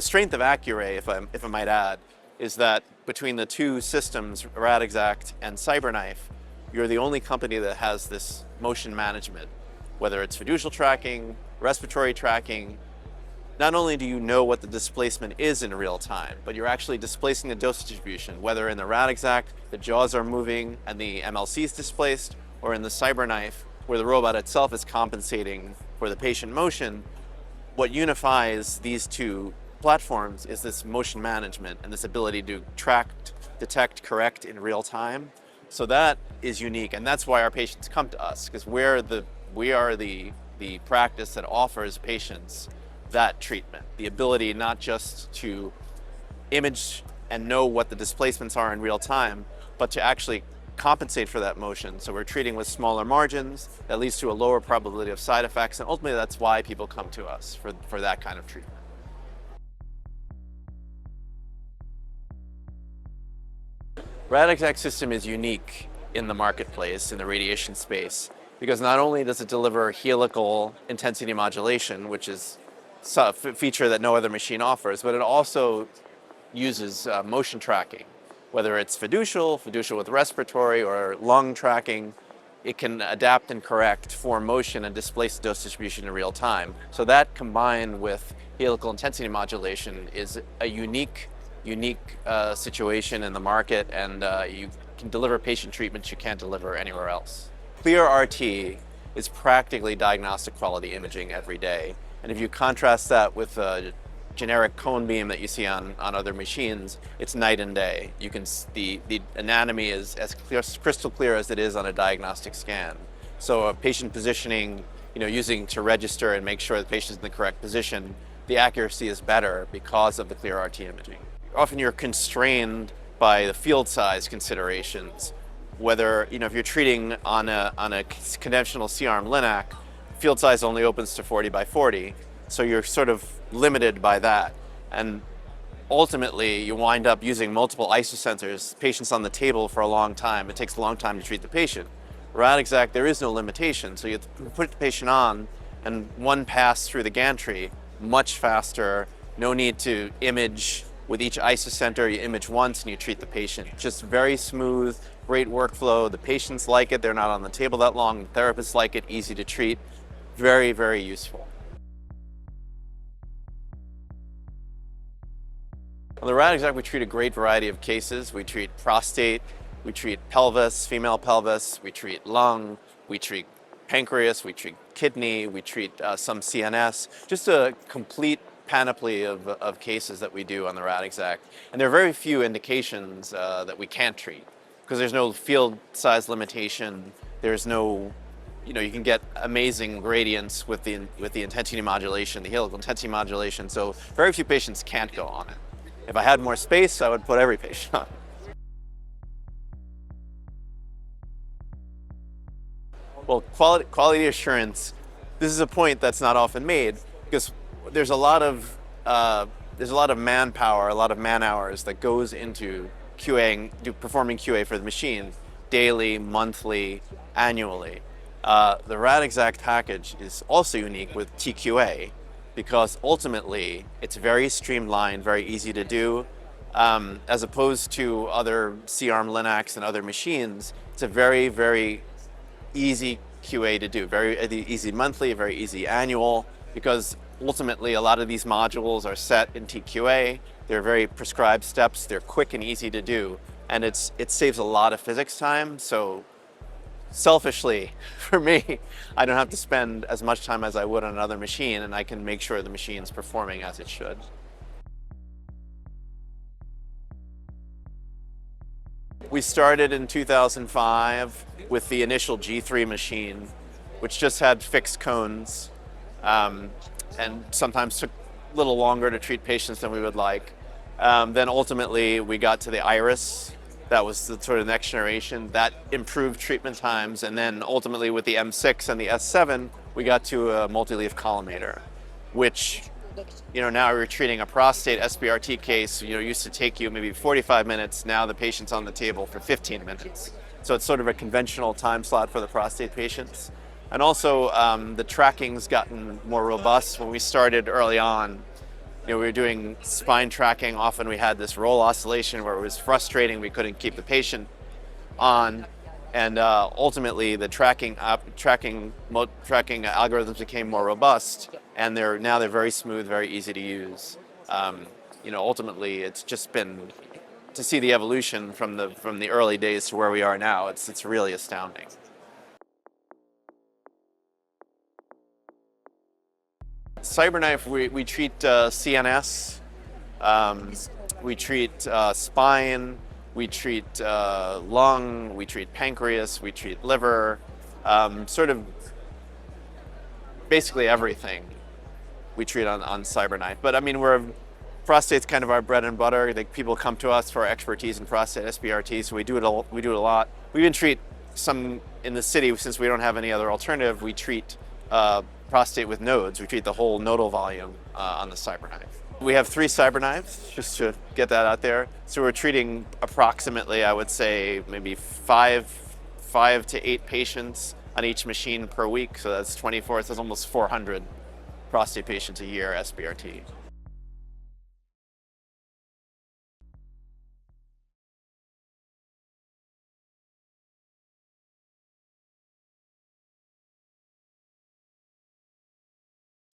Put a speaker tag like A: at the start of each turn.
A: the strength of Accuray, if I might add, is that between the two systems, Radixact and CyberKnife, you're the only company that has this motion management, whether it's fiducial tracking, respiratory tracking. Not only do you know what the displacement is in real time, but you're actually displacing the dose distribution, whether in the Radixact, the jaws are moving and the MLC is displaced, or in the CyberKnife, where the robot itself is compensating for the patient motion. What unifies these two platforms is this motion management and this ability to track, detect, correct in real time. So that is unique, and that's why our patients come to us, because we are the practice that offers patients that treatment, the ability not just to image and know what the displacements are in real time, but to actually compensate for that motion. So we're treating with smaller margins that leads to a lower probability of side effects, and ultimately that's why people come to us for that kind of treatment. Radixact system is unique in the marketplace, in the radiation space, because not only does it deliver helical intensity modulation, which is a feature that no other machine offers, but it also uses motion tracking. Whether it's fiducial with respiratory, or lung tracking, it can adapt and correct for motion and displace dose distribution in real time. So that combined with helical intensity modulation is a unique situation in the market, and you can deliver patient treatments you can't deliver anywhere else. Clear RT is practically diagnostic quality imaging every day. And if you contrast that with a generic cone beam that you see on other machines, it's night and day. The anatomy is as crystal clear as it is on a diagnostic scan. So a patient positioning, using to register and make sure the patient's in the correct position, the accuracy is better because of the clear RT imaging. Often you're constrained by the field size considerations. Whether, if you're treating on a conventional C-arm Linac, field size only opens to 40 by 40, so you're sort of limited by that. And ultimately, you wind up using multiple isosensors, patients on the table for a long time. It takes a long time to treat the patient. Radixact, there is no limitation, so you have to put the patient on, and one pass through the gantry, much faster, no need to image with each isocenter. You image once and you treat the patient. Just very smooth, great workflow. The patients like it, they're not on the table that long. The therapists like it, easy to treat. Very, very useful. On the Radixact, we treat a great variety of cases. We treat prostate, we treat pelvis, female pelvis, we treat lung, we treat pancreas, we treat kidney, we treat some CNS. Just a complete panoply of cases that we do on the Radixact. And there are very few indications that we can't treat, because there's no field size limitation. There's no, you can get amazing gradients with the intensity modulation, the helical intensity modulation. So very few patients can't go on it. If I had more space, I would put every patient on. Well, quality assurance, this is a point that's not often made, because there's a lot of manpower, a lot of man hours that goes into performing QA for the machine, daily, monthly, annually. The Radixact package is also unique with TQA, because ultimately it's very streamlined, very easy to do. As opposed to other C-arm Linacs and other machines, it's a very, very easy QA to do, very easy monthly, very easy annual, because ultimately a lot of these modules are set in TQA. They're very prescribed steps, they're quick and easy to do, and it saves a lot of physics time. So selfishly, for me, I don't have to spend as much time as I would on another machine, and I can make sure the machine's performing as it should. We started in 2005 with the initial G3 machine, which just had fixed cones, and sometimes took a little longer to treat patients than we would like. Then ultimately we got to the Iris. That was the sort of next generation. That improved treatment times, and then ultimately with the M6 and the S7, we got to a multi-leaf collimator, which, now we're treating a prostate SBRT case, used to take you maybe 45 minutes. Now the patient's on the table for 15 minutes. So it's sort of a conventional time slot for the prostate patients. And also the tracking's gotten more robust. When we started early on, we were doing spine tracking. Often we had this roll oscillation where it was frustrating. We couldn't keep the patient on, and ultimately the tracking algorithms became more robust, and they're very smooth, very easy to use. Ultimately, it's just been to see the evolution from the early days to where we are now. It's really astounding. CyberKnife, we treat CNS, we treat spine, we treat lung, we treat pancreas, we treat liver, sort of basically everything we treat on CyberKnife. But I mean, prostate's kind of our bread and butter. People come to us for expertise in prostate SBRT, so we do it a lot. We even treat some in the city, since we don't have any other alternative. We treat prostate with nodes. We treat the whole nodal volume on the CyberKnife. We have 3 CyberKnives, just to get that out there. So we're treating approximately, I would say, maybe 5 to 8 patients on each machine per week. So that's 24, so that's almost 400 prostate patients a year, SBRT.